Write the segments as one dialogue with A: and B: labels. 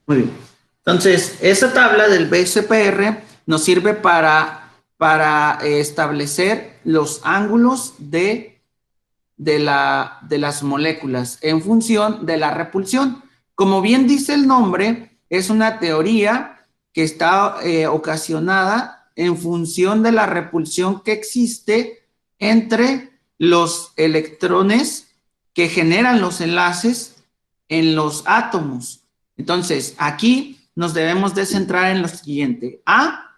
A: Muy bien. Entonces, esa tabla del BCPR nos sirve para establecer los ángulos de las moléculas en función de la repulsión. Como bien dice el nombre, es una teoría que está ocasionada en función de la repulsión que existe entre los electrones que generan los enlaces en los átomos. Entonces, aquí nos debemos de centrar en lo siguiente. A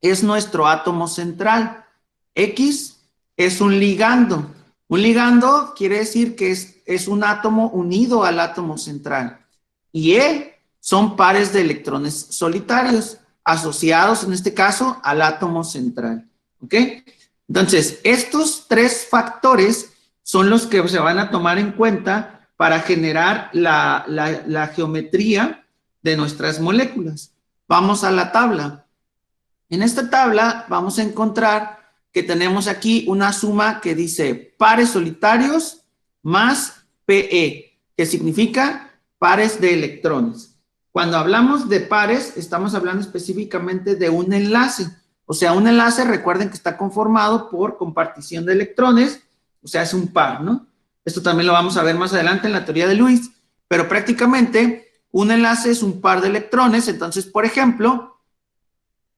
A: es nuestro átomo central. X es un ligando. Un ligando quiere decir que es un átomo unido al átomo central. Y E son pares de electrones solitarios asociados, en este caso, al átomo central. ¿Ok? Entonces, estos tres factores son los que se van a tomar en cuenta para generar la geometría de nuestras moléculas. Vamos a la tabla. En esta tabla vamos a encontrar que tenemos aquí una suma que dice pares solitarios más PE, que significa pares de electrones. Cuando hablamos de pares, estamos hablando específicamente de un enlace. O sea, un enlace, recuerden que está conformado por compartición de electrones, o sea, es un par, ¿no? Esto también lo vamos a ver más adelante en la teoría de Lewis, pero prácticamente un enlace es un par de electrones. Entonces, por ejemplo,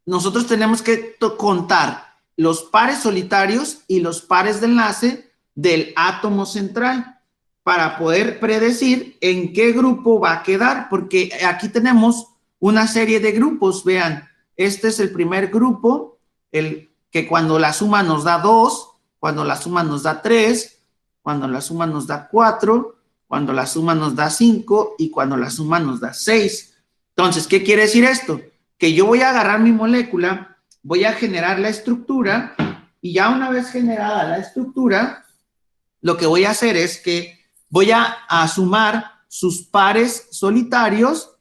A: nosotros tenemos que contar los pares solitarios y los pares de enlace del átomo central para poder predecir en qué grupo va a quedar, porque aquí tenemos una serie de grupos. Vean, este es el primer grupo, el que cuando la suma nos da 2, cuando la suma nos da 3, cuando la suma nos da 4, cuando la suma nos da 5 y cuando la suma nos da 6. Entonces, ¿qué quiere decir esto? Que yo voy a agarrar mi molécula, voy a generar la estructura y ya una vez generada la estructura, lo que voy a hacer es que voy a sumar sus pares solitarios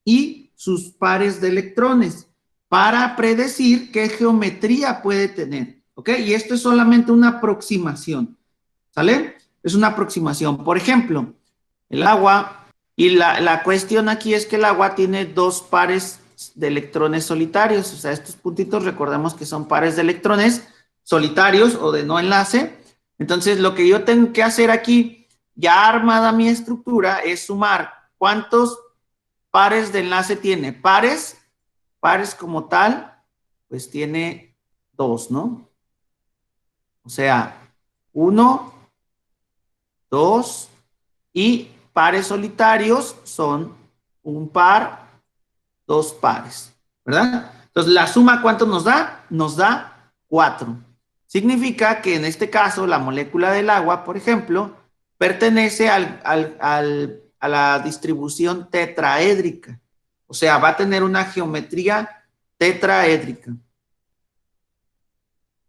A: y sus pares de electrones para predecir qué geometría puede tener, ¿ok? Y esto es solamente una aproximación, ¿sale? Es una aproximación. Por ejemplo, el agua, y la cuestión aquí es que el agua tiene dos pares de electrones solitarios, o sea, estos puntitos recordemos que son pares de electrones solitarios o de no enlace. Entonces, lo que yo tengo que hacer aquí, ya armada mi estructura, es sumar cuántos pares de enlace tiene. Pares como tal, pues tiene dos, ¿no? O sea, 1, 2 y pares solitarios son un par, dos pares, ¿verdad? Entonces, la suma, ¿cuánto nos da? Nos da 4. Significa que en este caso, la molécula del agua, por ejemplo, pertenece a la distribución tetraédrica. O sea, va a tener una geometría tetraédrica.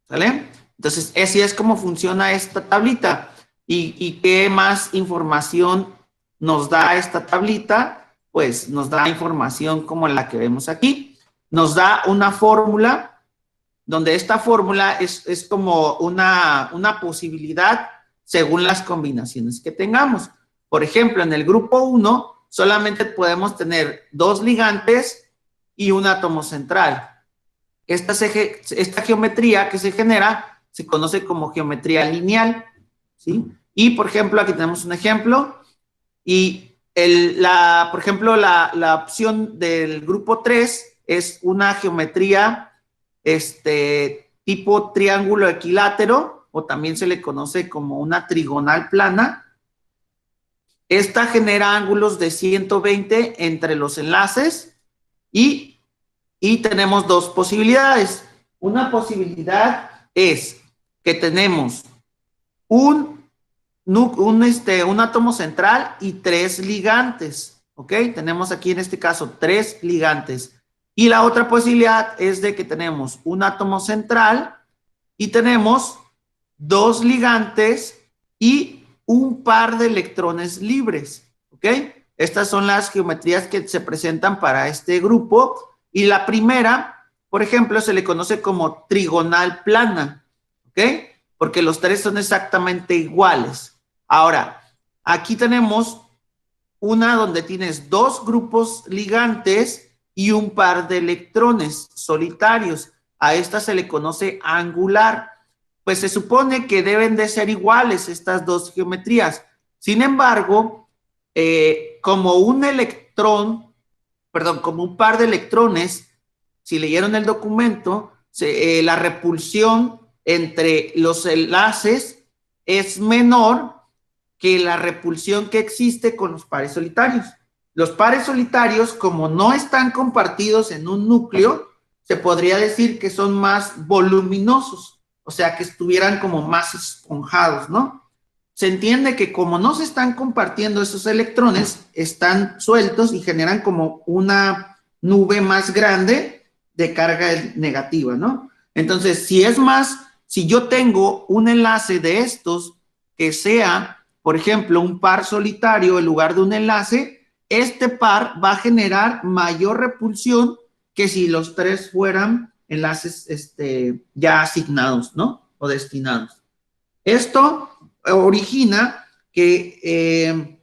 A: ¿Sale? Entonces, así es como funciona esta tablita. ¿Y qué más información nos da esta tablita? Pues nos da información como la que vemos aquí. Nos da una fórmula, donde esta fórmula es como una posibilidad según las combinaciones que tengamos. Por ejemplo, en el grupo 1 solamente podemos tener dos ligantes y un átomo central. Esta geometría que se genera se conoce como geometría lineal, ¿sí? Y, por ejemplo, aquí tenemos un ejemplo, y por ejemplo, la opción del grupo 3 es una geometría tipo triángulo equilátero, o también se le conoce como una trigonal plana. Esta genera ángulos de 120 entre los enlaces y tenemos dos posibilidades. Una posibilidad es que tenemos un átomo central y tres ligantes, ¿ok? Tenemos aquí en este caso tres ligantes. Y la otra posibilidad es de que tenemos un átomo central y tenemos dos ligantes y un par de electrones libres, ¿ok? Estas son las geometrías que se presentan para este grupo. Y la primera, por ejemplo, se le conoce como trigonal plana, ¿ok? Porque los tres son exactamente iguales. Ahora, aquí tenemos una donde tienes dos grupos ligantes y un par de electrones solitarios. A esta se le conoce angular. Pues se supone que deben de ser iguales estas dos geometrías. Sin embargo, como un electrón, perdón, como un par de electrones, si leyeron el documento, la repulsión entre los enlaces es menor que la repulsión que existe con los pares solitarios. Los pares solitarios, como no están compartidos en un núcleo, se podría decir que son más voluminosos, o sea, que estuvieran como más esponjados, ¿no? Se entiende que como no se están compartiendo esos electrones, están sueltos y generan como una nube más grande de carga negativa, ¿no? Entonces, si yo tengo un enlace de estos que sea, por ejemplo, un par solitario en lugar de un enlace, este par va a generar mayor repulsión que si los tres fueran enlaces ya asignados, ¿no? O destinados. Esto origina que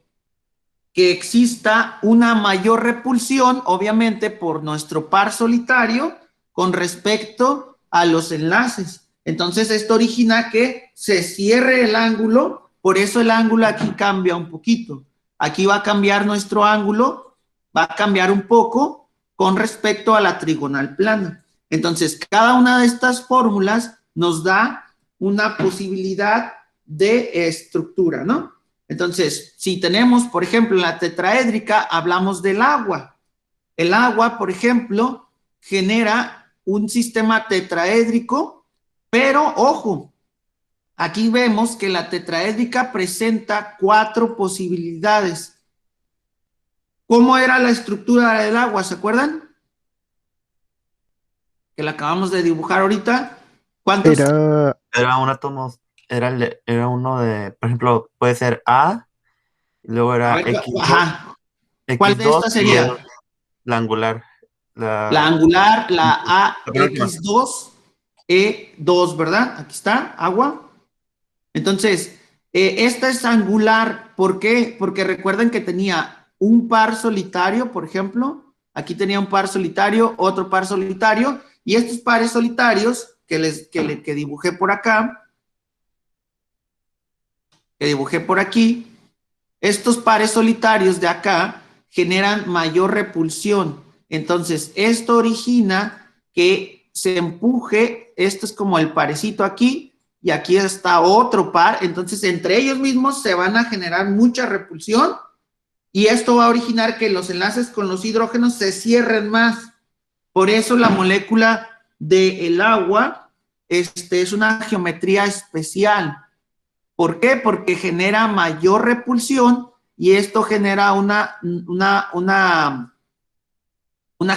A: exista una mayor repulsión, obviamente, por nuestro par solitario con respecto a los enlaces. Entonces, esto origina que se cierre el ángulo, por eso el ángulo aquí cambia un poquito. Aquí va a cambiar nuestro ángulo, va a cambiar un poco con respecto a la trigonal plana. Entonces, cada una de estas fórmulas nos da una posibilidad de estructura, ¿no? Entonces, si tenemos, por ejemplo, en la tetraédrica, hablamos del agua. El agua, por ejemplo, genera un sistema tetraédrico, pero ojo, aquí vemos que la tetraédrica presenta 4 posibilidades. ¿Cómo era la estructura del agua? ¿Se acuerdan? Que la acabamos de dibujar ahorita. ¿Cuántos?
B: Era un átomo, era uno de, por ejemplo, puede ser A, y luego
A: A
B: era
A: ver,
B: X2,
A: ajá. ¿Cuál de
B: X2
A: estas
B: y
A: sería?
B: la angular.
A: La
B: La,
A: angular, la
B: la penúltima.
A: AX2, E2, ¿verdad? Aquí está, agua. Entonces, esta es angular. ¿Por qué? Porque recuerden que tenía un par solitario, por ejemplo. Aquí tenía un par solitario, otro par solitario. Y estos pares solitarios que dibujé por acá, que dibujé por aquí, estos pares solitarios de acá generan mayor repulsión. Entonces, esto origina que se empuje, esto es como el parecito aquí, y aquí está otro par, entonces entre ellos mismos se van a generar mucha repulsión, y esto va a originar que los enlaces con los hidrógenos se cierren más. Por eso la molécula del agua es una geometría especial. ¿Por qué? Porque genera mayor repulsión y esto genera una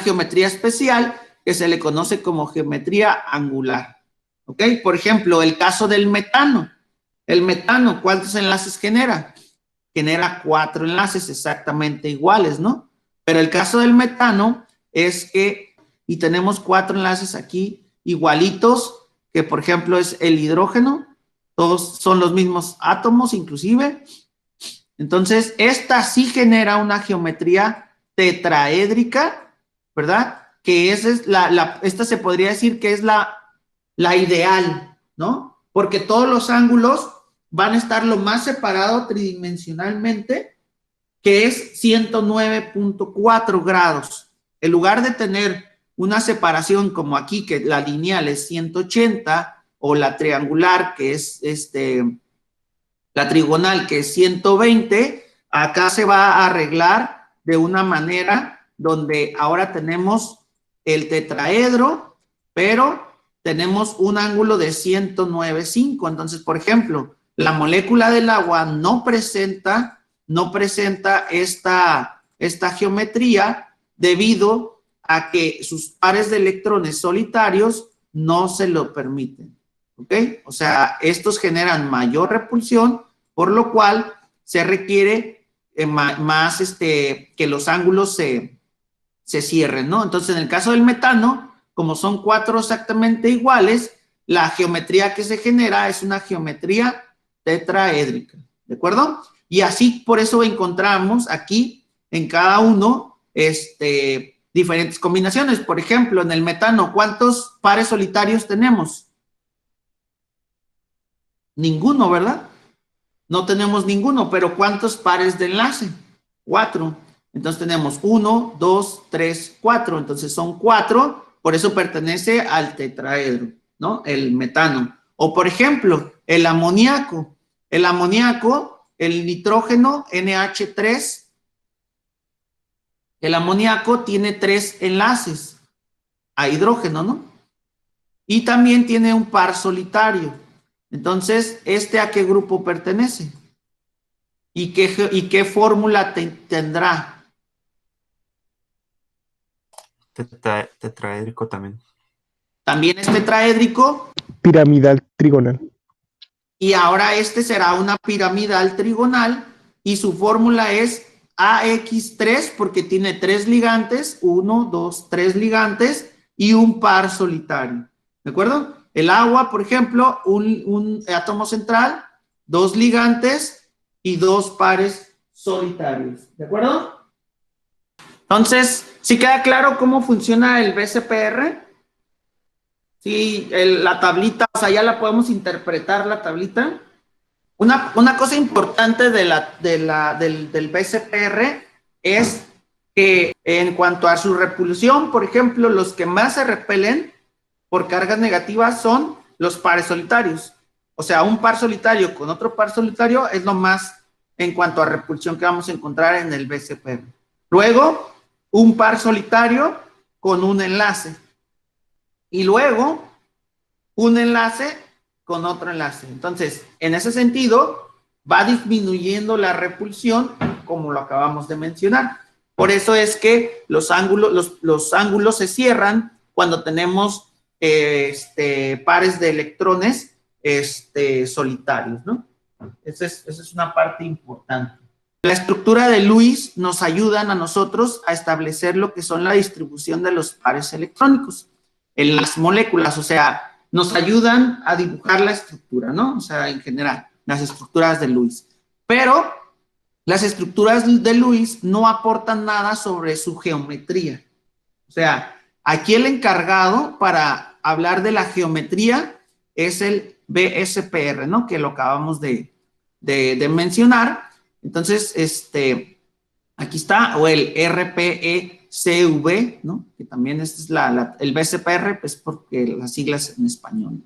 A: geometría especial que se le conoce como geometría angular. ¿Ok? Por ejemplo, el caso del metano. El metano, ¿cuántos enlaces genera? Genera 4 enlaces exactamente iguales, ¿no? Pero el caso del metano es que, y tenemos 4 enlaces aquí igualitos, que por ejemplo es el hidrógeno, todos son los mismos átomos inclusive. Entonces, esta sí genera una geometría tetraédrica, ¿verdad? Que esa es esta se podría decir que es la ideal, ¿no? Porque todos los ángulos van a estar lo más separado tridimensionalmente, que es 109.4 grados. En lugar de tener una separación como aquí, que la lineal es 180, o la triangular, que es la trigonal, que es 120, acá se va a arreglar de una manera donde ahora tenemos el tetraedro, pero tenemos un ángulo de 109.5. Entonces, por ejemplo, la molécula del agua no presenta esta geometría debido a que sus pares de electrones solitarios no se lo permiten. ¿Ok? O sea, estos generan mayor repulsión, por lo cual se requiere más que los ángulos se cierren, ¿no? Entonces, en el caso del metano, como son 4 exactamente iguales, la geometría que se genera es una geometría tetraédrica, ¿de acuerdo? Y así, por eso encontramos aquí en cada uno diferentes combinaciones. Por ejemplo, en el metano, ¿cuántos pares solitarios tenemos? Ninguno, ¿verdad? No tenemos ninguno, pero ¿cuántos pares de enlace? 4. Entonces tenemos 1, 2, 3, 4. Entonces son 4, por eso pertenece al tetraedro, ¿no? El metano. O por ejemplo, el amoníaco. El amoníaco, el nitrógeno NH3, el amoníaco tiene 3 enlaces a hidrógeno, ¿no? Y también tiene un par solitario. Entonces, ¿a qué grupo pertenece? ¿Y qué fórmula tendrá?
B: Tetraédrico también.
A: También es tetraédrico.
C: Piramidal trigonal.
A: Y ahora será una piramidal trigonal y su fórmula es AX3 porque tiene 3 ligantes, 1, 2, 3 ligantes y un par solitario. ¿De acuerdo? El agua, por ejemplo, un átomo central, 2 ligantes y 2 pares solitarios. ¿De acuerdo? Entonces, ¿sí queda claro cómo funciona el BCPR? Sí, la tablita, o sea, ya la podemos interpretar la tablita. Una cosa importante del BCPR es que en cuanto a su repulsión, por ejemplo, los que más se repelen por cargas negativas son los pares solitarios. O sea, un par solitario con otro par solitario es lo más en cuanto a repulsión que vamos a encontrar en el BCPR. Luego, un par solitario con un enlace. Y luego, un enlace con otro enlace. Entonces, en ese sentido, va disminuyendo la repulsión, como lo acabamos de mencionar. Por eso es que los ángulos se cierran cuando tenemos pares de electrones solitarios, ¿no? Esa es una parte importante. La estructura de Lewis nos ayudan a nosotros a establecer lo que son la distribución de los pares electrónicos en las moléculas, o sea, nos ayudan a dibujar la estructura, ¿no? O sea, en general, las estructuras de Lewis. Pero las estructuras de Lewis no aportan nada sobre su geometría. O sea, aquí el encargado para hablar de la geometría es el BSPR, ¿no? Que lo acabamos de mencionar. Entonces, aquí está, o el RPECV, ¿no? Que también es el BCPR, pues porque las siglas en español,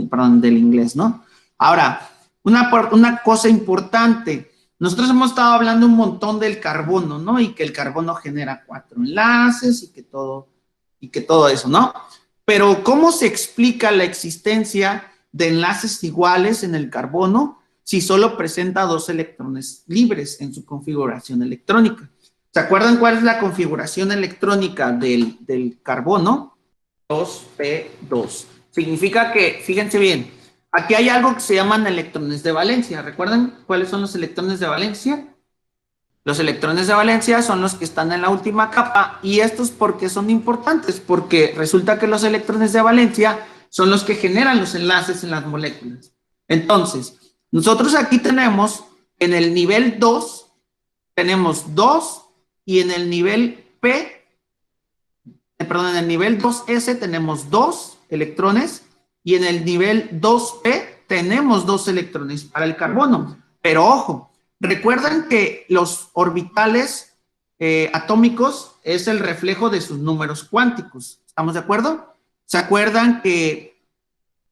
A: perdón, del inglés, ¿no? Ahora, una cosa importante, nosotros hemos estado hablando un montón del carbono, ¿no? Y que el carbono genera 4 enlaces y que todo eso, ¿no? Pero, ¿cómo se explica la existencia de enlaces iguales en el carbono si solo presenta 2 electrones libres en su configuración electrónica? ¿Se acuerdan cuál es la configuración electrónica del carbono? 2p2. Significa que, fíjense bien, aquí hay algo que se llaman electrones de valencia. ¿Recuerdan cuáles son los electrones de valencia? Los electrones de valencia son los que están en la última capa. ¿Y estos por qué son importantes? Porque resulta que los electrones de valencia son los que generan los enlaces en las moléculas. Entonces, nosotros aquí tenemos en el nivel 2, tenemos 2 y en el nivel en el nivel 2S tenemos 2 electrones y en el nivel 2P tenemos 2 electrones para el carbono. Pero ojo, recuerden que los orbitales atómicos es el reflejo de sus números cuánticos. ¿Estamos de acuerdo? ¿Se acuerdan que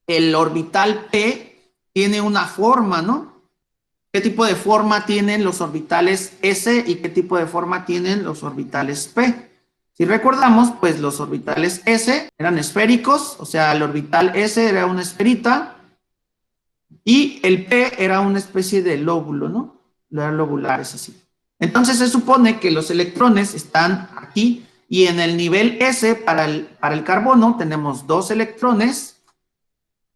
A: el orbital P tiene una forma, ¿no? ¿Qué tipo de forma tienen los orbitales S y qué tipo de forma tienen los orbitales P? Si recordamos, pues los orbitales S eran esféricos, o sea, el orbital S era una esferita y el P era una especie de lóbulo, ¿no? Eran lobulares así. Entonces se supone que los electrones están aquí y en el nivel S para el carbono tenemos 2 electrones,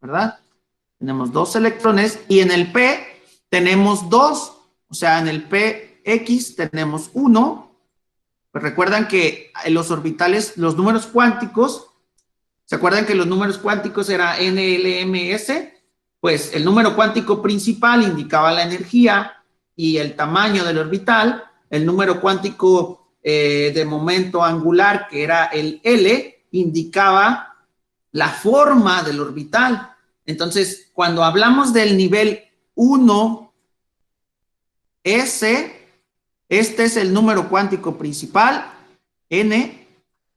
A: ¿verdad? Tenemos 2 electrones y en el P tenemos 2, o sea, en el PX tenemos 1. Pues recuerdan que los orbitales, los números cuánticos, ¿se acuerdan que los números cuánticos era NLMS? Pues el número cuántico principal indicaba la energía, y el tamaño del orbital, el número cuántico de momento angular, que era el L, indicaba la forma del orbital. Entonces, cuando hablamos del nivel 1, S, este es el número cuántico principal, N,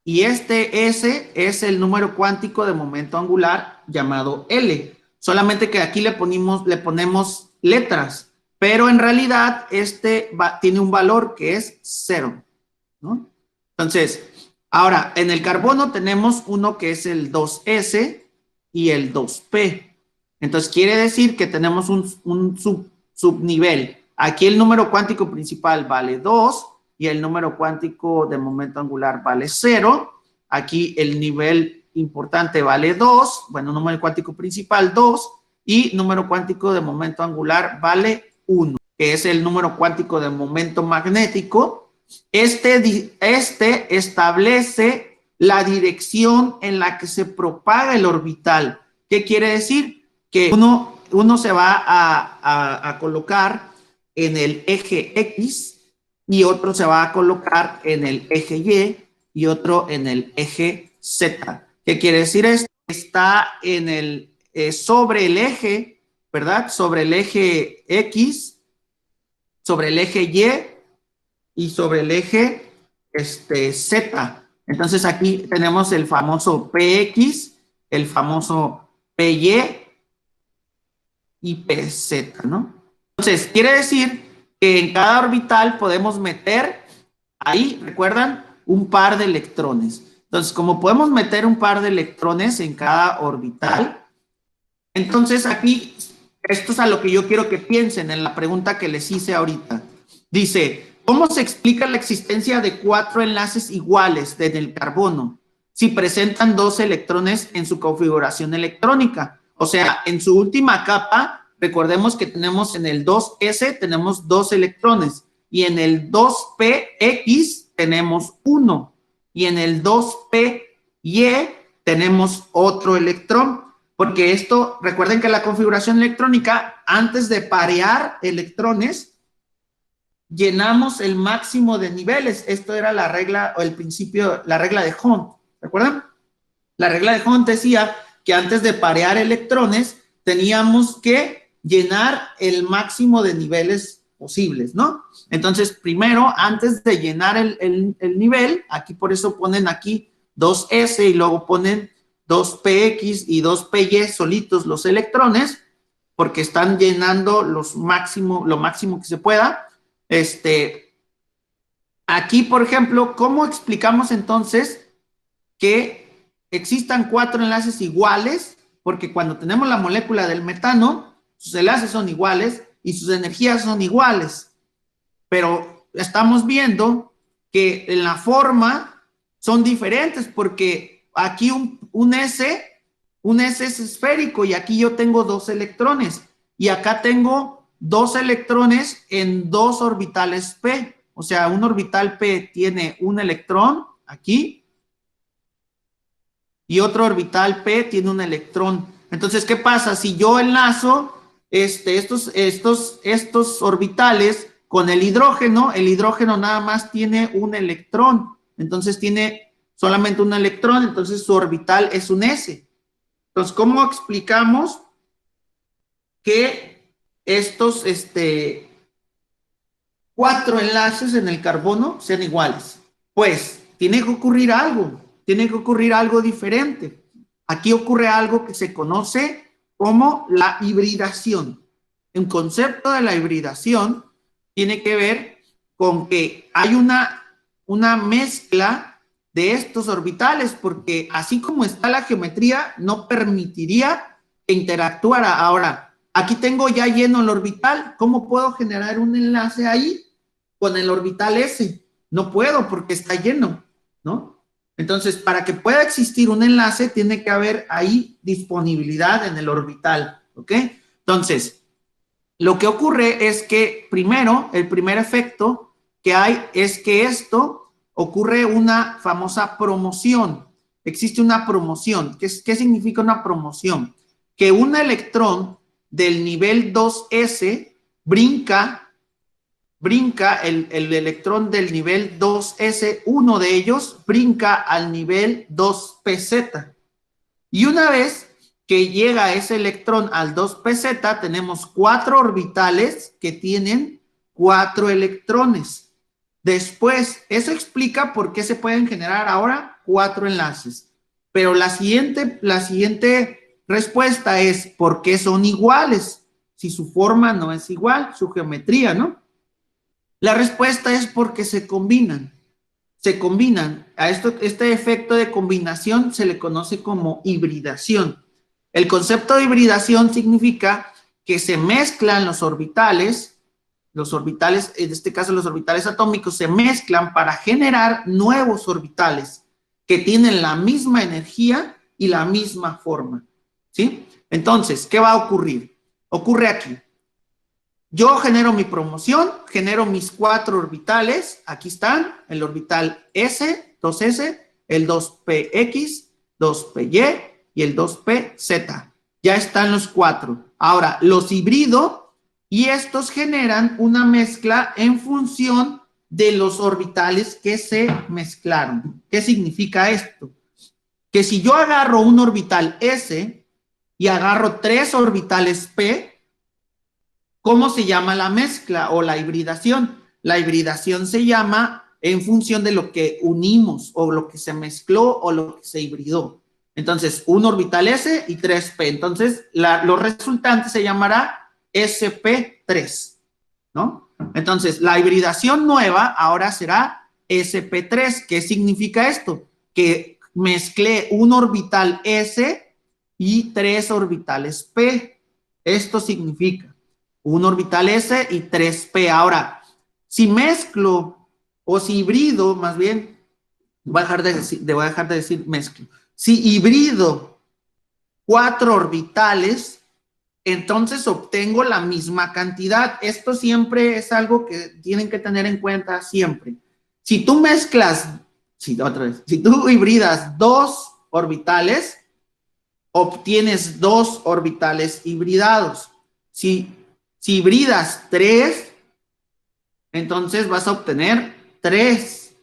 A: y este S es el número cuántico de momento angular llamado L. Solamente que aquí le ponemos letras, pero en realidad tiene un valor que es 0, ¿no? Entonces, ahora, en el carbono tenemos uno que es el 2S y el 2P. Entonces, quiere decir que tenemos un subnivel. Aquí el número cuántico principal vale 2 y el número cuántico de momento angular vale 0. Aquí el nivel importante vale 2, bueno, número cuántico principal 2 y número cuántico de momento angular vale 1, que es el número cuántico de momento magnético. Este establece la dirección en la que se propaga el orbital. ¿Qué quiere decir? Que uno se va a colocar en el eje X y otro se va a colocar en el eje Y y otro en el eje Z. ¿Qué quiere decir esto? Está sobre el eje, ¿verdad? Sobre el eje X, sobre el eje y sobre el eje Z. Entonces aquí tenemos el famoso PX, el famoso PY y PZ, ¿no? Entonces, quiere decir que en cada orbital podemos meter ahí, ¿recuerdan? Un par de electrones. Entonces, como podemos meter un par de electrones en cada orbital, entonces aquí, esto es a lo que yo quiero que piensen en la pregunta que les hice ahorita. Dice, ¿cómo se explica la existencia de 4 enlaces iguales en el carbono si presentan 2 electrones en su configuración electrónica? O sea, en su última capa, recordemos que tenemos en el 2S, tenemos 2 electrones, y en el 2PX tenemos 1, y en el 2PY tenemos otro electrón, porque esto, recuerden que la configuración electrónica, antes de parear electrones, llenamos el máximo de niveles. Esto era la regla o el principio, la regla de Hund, ¿recuerdan? La regla de Hund decía que antes de parear electrones teníamos que llenar el máximo de niveles posibles, ¿no? Entonces, primero, antes de llenar el nivel, aquí por eso ponen aquí 2S y luego ponen 2PX y 2PY solitos los electrones, porque están llenando lo máximo que se pueda. Aquí, por ejemplo, ¿cómo explicamos entonces que existan 4 enlaces iguales? Porque cuando tenemos la molécula del metano, sus enlaces son iguales y sus energías son iguales. Pero estamos viendo que en la forma son diferentes, porque aquí un S es esférico y aquí yo tengo 2 electrones. Y acá tengo 2 electrones en 2 orbitales P. O sea, un orbital P tiene un electrón aquí y otro orbital P tiene un electrón. Entonces, ¿qué pasa? Si yo enlazo estos orbitales con el hidrógeno nada más tiene un electrón. Entonces, tiene solamente un electrón, entonces su orbital es un S. Entonces, ¿cómo explicamos que estos 4 enlaces en el carbono sean iguales? Pues tiene que ocurrir algo diferente. Aquí ocurre algo que se conoce como la hibridación. Un concepto de la hibridación tiene que ver con que hay una mezcla de estos orbitales, porque así como está la geometría, no permitiría que interactuara. Ahora, aquí tengo ya lleno el orbital. ¿Cómo puedo generar un enlace ahí con el orbital S? No puedo porque está lleno, ¿no? Entonces, para que pueda existir un enlace, tiene que haber ahí disponibilidad en el orbital, ¿ok? Entonces, lo que ocurre es que primero, el primer efecto que hay es que ocurre una famosa promoción. Existe una promoción. ¿Qué significa una promoción? Que un electrón del nivel 2S brinca brinca el electrón del nivel 2s, uno de ellos brinca al nivel 2pz. Y una vez que llega ese electrón al 2pz, tenemos 4 orbitales que tienen 4 electrones. Después, eso explica por qué se pueden generar ahora 4 enlaces. Pero la siguiente respuesta es ¿por qué son iguales? Si su forma no es igual, su geometría, ¿no? La respuesta es porque se combinan. Se combinan. A este efecto de combinación se le conoce como hibridación. El concepto de hibridación significa que se mezclan los orbitales, en este caso los orbitales atómicos, se mezclan para generar nuevos orbitales que tienen la misma energía y la misma forma. ¿Sí? Entonces, ¿qué va a ocurrir? Ocurre aquí. Yo genero mi promoción, genero mis 4 orbitales, aquí están, el orbital S, 2S, el 2px, 2py y el 2pz. Ya están los 4. Ahora, los hibrido y estos generan una mezcla en función de los orbitales que se mezclaron. ¿Qué significa esto? Que si yo agarro un orbital S y agarro 3 orbitales P, ¿cómo se llama la mezcla o la hibridación? La hibridación se llama en función de lo que unimos o lo que se mezcló o lo que se hibridó. Entonces, un orbital S y 3p. Entonces, los resultantes se llamará sp3, ¿no? Entonces, la hibridación nueva ahora será sp3. ¿Qué significa esto? Que mezclé un orbital S y 3 orbitales p. Esto significa un orbital S y 3p. Ahora, si mezclo o si hibrido, más bien, voy a dejar de decir mezclo. Si hibrido 4 orbitales, entonces obtengo la misma cantidad. Esto siempre es algo que tienen que tener en cuenta siempre. Si tú mezclas, si tú hibridas 2 orbitales, obtienes 2 orbitales hibridados. Si hibridas 3, entonces vas a obtener 3.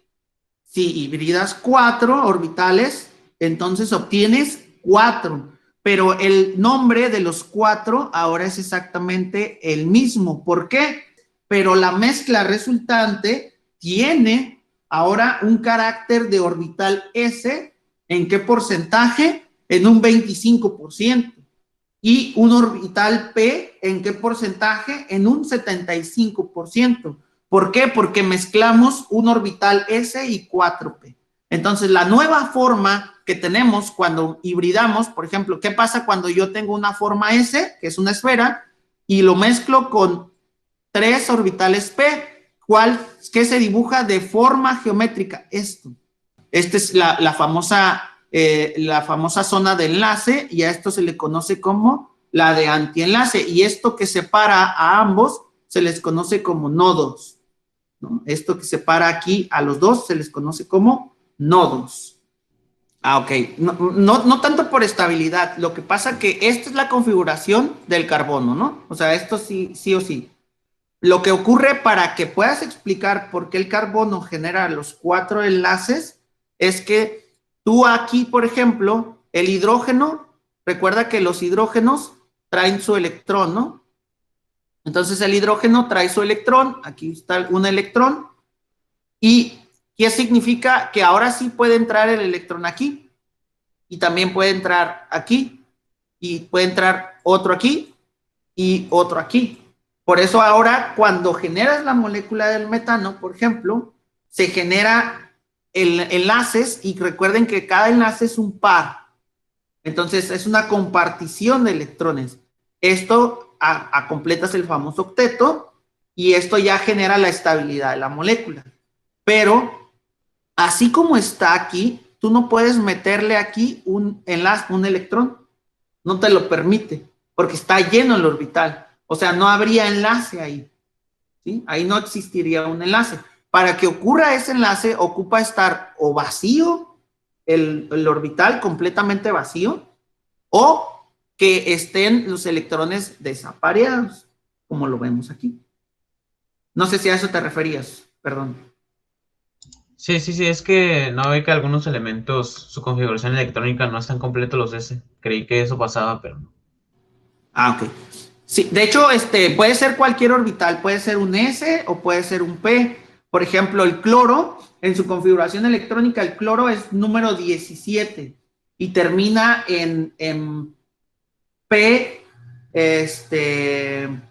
A: Si hibridas 4 orbitales, entonces obtienes 4. Pero el nombre de los 4 ahora es exactamente el mismo. ¿Por qué? Pero la mezcla resultante tiene ahora un carácter de orbital S. ¿En qué porcentaje? En un 25%. Y un orbital P, ¿en qué porcentaje? En un 75%. ¿Por qué? Porque mezclamos un orbital S y 4p. Entonces, la nueva forma que tenemos cuando hibridamos, por ejemplo, ¿qué pasa cuando yo tengo una forma S, que es una esfera, y lo mezclo con 3 orbitales p? ¿Qué se dibuja de forma geométrica? Esto. Esta es la famosa zona de enlace, y a esto se le conoce como la de antienlace, y esto que separa a ambos se les conoce como nodos, ¿no? Esto que separa aquí a los dos se les conoce como nodos. Ok, no tanto por estabilidad, lo que pasa que esta es la configuración del carbono, ¿no? O sea, esto sí o sí. Lo que ocurre para que puedas explicar por qué el carbono genera los 4 enlaces es que tú aquí, por ejemplo, el hidrógeno, recuerda que los hidrógenos traen su electrón, ¿no? Entonces el hidrógeno trae su electrón, aquí está un electrón, y ¿qué significa? Que ahora sí puede entrar el electrón aquí, y también puede entrar aquí, y puede entrar otro aquí, y otro aquí. Por eso ahora cuando generas la molécula del metano, por ejemplo, se genera enlaces, y recuerden que cada enlace es un par. Entonces es una compartición de electrones. Esto completas el famoso octeto, y esto ya genera la estabilidad de la molécula. Pero así como está aquí, tú no puedes meterle aquí un enlace, un electrón. No te lo permite, porque está lleno el orbital. O sea, no habría enlace ahí, ¿sí? Ahí no existiría un enlace. Para que ocurra ese enlace, ocupa estar o vacío, el orbital completamente vacío, o que estén los electrones desapareados, como lo vemos aquí. No sé si a eso te referías, perdón.
D: Sí, es que no ve que algunos elementos, su configuración electrónica no están completos los S. Creí que eso pasaba, pero no.
A: Ah, ok. Sí, de hecho, puede ser cualquier orbital, puede ser un S o puede ser un P. Por ejemplo, el cloro, en su configuración electrónica, el cloro es número 17 y termina en P, en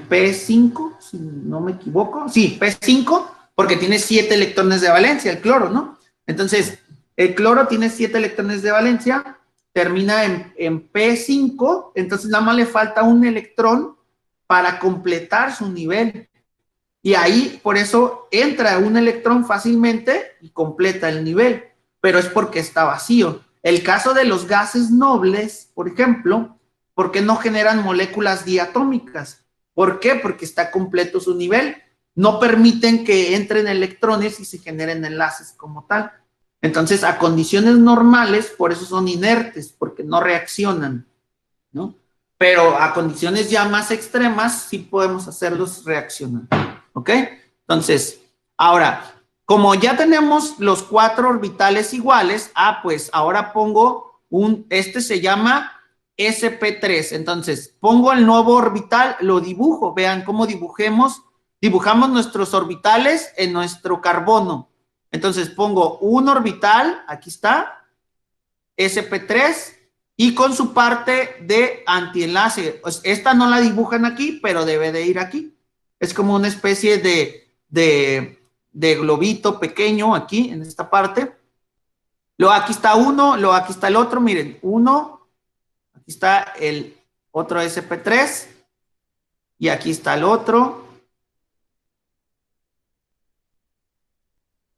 A: P5, si no me equivoco. Sí, P5, porque tiene 7 electrones de valencia, el cloro, ¿no? Entonces, el cloro tiene 7 electrones de valencia, termina en P5, entonces nada más le falta un electrón para completar su nivel. Y ahí, por eso, entra un electrón fácilmente y completa el nivel, pero es porque está vacío. El caso de los gases nobles, por ejemplo, ¿por qué no generan moléculas diatómicas? ¿Por qué? Porque está completo su nivel. No permiten que entren electrones y se generen enlaces como tal. Entonces, a condiciones normales, por eso son inertes, porque no reaccionan, ¿no? Pero a condiciones ya más extremas, sí podemos hacerlos reaccionar. ¿Ok? Entonces, ahora, como ya tenemos los 4 orbitales iguales, pues ahora pongo este se llama sp3. Entonces, pongo el nuevo orbital, lo dibujo. Vean cómo dibujamos nuestros orbitales en nuestro carbono. Entonces, pongo un orbital, aquí está, sp3, y con su parte de antienlace. Pues esta no la dibujan aquí, pero debe de ir aquí. Es como una especie de globito pequeño aquí, en esta parte. Luego aquí está uno, luego aquí está el otro, miren, uno, aquí está el otro sp3, y aquí está el otro,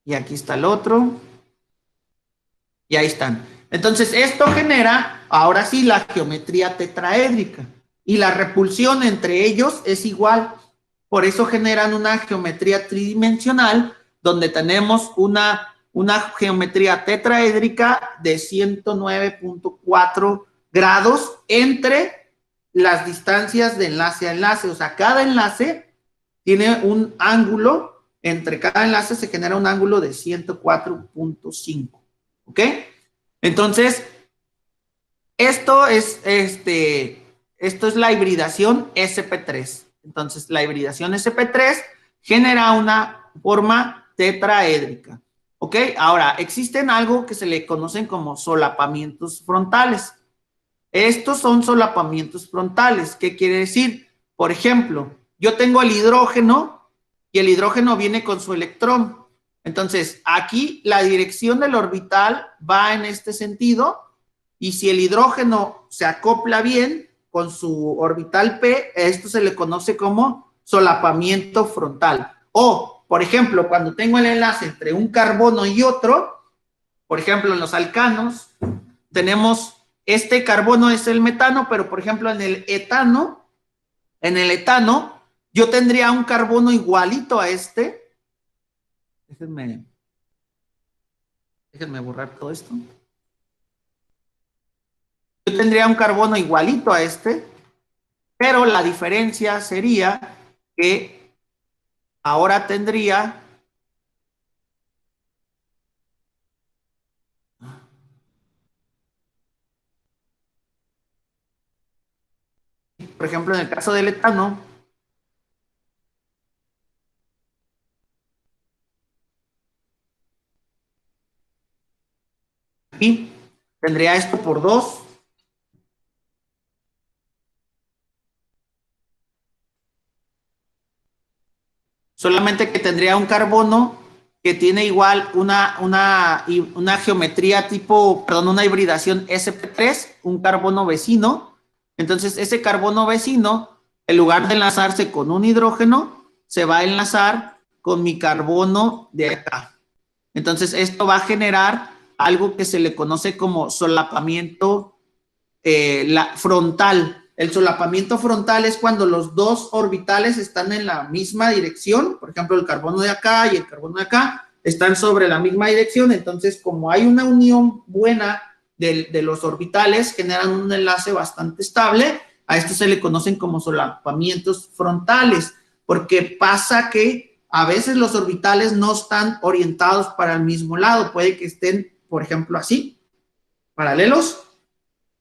A: y aquí está el otro, y ahí están. Entonces, esto genera, ahora sí, la geometría tetraédrica, y la repulsión entre ellos es igual. Por eso generan una geometría tridimensional, donde tenemos una geometría tetraédrica de 109.4 grados entre las distancias de enlace a enlace. O sea, cada enlace tiene un ángulo, entre cada enlace se genera un ángulo de 104.5. ¿Ok? Entonces, esto es la hibridación sp3. Entonces, la hibridación sp3 genera una forma tetraédrica. ¿Ok? Ahora, existen algo que se le conocen como solapamientos frontales. Estos son solapamientos frontales. ¿Qué quiere decir? Por ejemplo, yo tengo el hidrógeno y el hidrógeno viene con su electrón. Entonces, aquí la dirección del orbital va en este sentido, y si el hidrógeno se acopla bien con su orbital P, esto se le conoce como solapamiento frontal. O, por ejemplo, cuando tengo el enlace entre un carbono y otro, por ejemplo, en los alcanos, tenemos este carbono es el metano, pero por ejemplo en el etano, yo tendría un carbono igualito a este. Déjenme borrar todo esto. Yo tendría un carbono igualito a este, pero la diferencia sería que ahora tendría por ejemplo, en el caso del etano, aquí tendría esto por 2. Solamente que tendría un carbono que tiene igual una geometría tipo, perdón, una hibridación sp3, un carbono vecino. Entonces, ese carbono vecino, en lugar de enlazarse con un hidrógeno, se va a enlazar con mi carbono de acá. Entonces, esto va a generar algo que se le conoce como solapamiento frontal. El solapamiento frontal es cuando los dos orbitales están en la misma dirección. Por ejemplo, el carbono de acá y el carbono de acá están sobre la misma dirección. Entonces, como hay una unión buena de los orbitales, generan un enlace bastante estable. A esto se le conocen como solapamientos frontales. porque pasa que a veces los orbitales no están orientados para el mismo lado, puede que estén, por ejemplo, así, paralelos.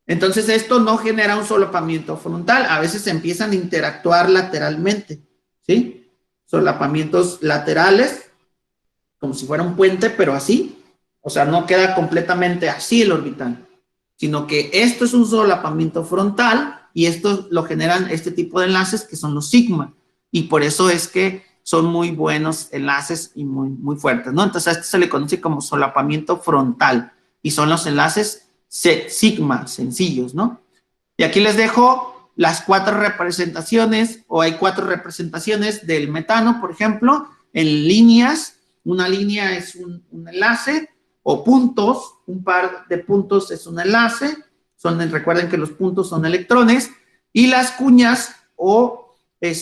A: Entonces esto no genera un solapamiento frontal, a veces empiezan a interactuar lateralmente, ¿sí? Solapamientos laterales, como si fuera un puente, pero así, o sea, no queda completamente así el orbital, sino que esto es un solapamiento frontal y esto lo generan este tipo de enlaces que son los sigma, y por eso es que son muy buenos enlaces y muy, muy fuertes, ¿no? Entonces a esto se le conoce como solapamiento frontal y son los enlaces sigma, sencillos, ¿no? Y aquí les dejo las 4 representaciones, o hay 4 representaciones del metano, por ejemplo, en líneas. Una línea es un enlace, o puntos, un par de puntos es un enlace, recuerden que los puntos son electrones, y las cuñas o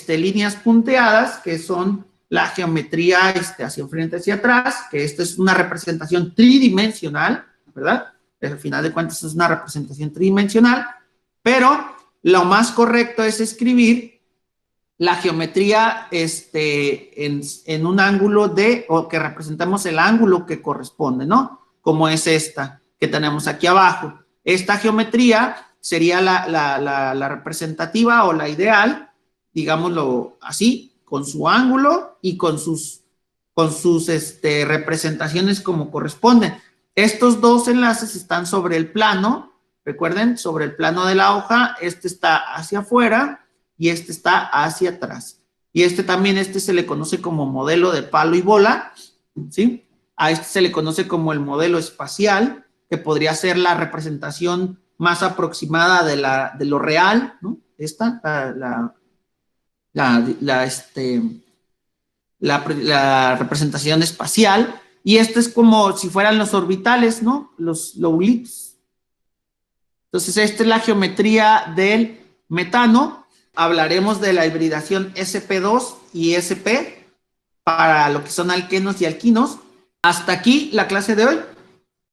A: líneas punteadas, que son la geometría hacia enfrente, hacia atrás, que esta es una representación tridimensional, ¿verdad? Al final de cuentas es una representación tridimensional, pero lo más correcto es escribir la geometría en un ángulo o que representamos el ángulo que corresponde, ¿no? Como es esta que tenemos aquí abajo. Esta geometría sería la representativa o la ideal, digámoslo así, con su ángulo y con sus representaciones como corresponden. Estos dos enlaces están sobre el plano, recuerden, sobre el plano de la hoja, este está hacia afuera y este está hacia atrás. Y también se le conoce como modelo de palo y bola, ¿sí? A se le conoce como el modelo espacial, que podría ser la representación más aproximada de lo real, ¿no? La representación espacial, y esto es como si fueran los orbitales, ¿no? Los lobulitos. Entonces, esta es la geometría del metano. Hablaremos de la hibridación sp2 y sp para lo que son alquenos y alquinos. Hasta aquí la clase de hoy.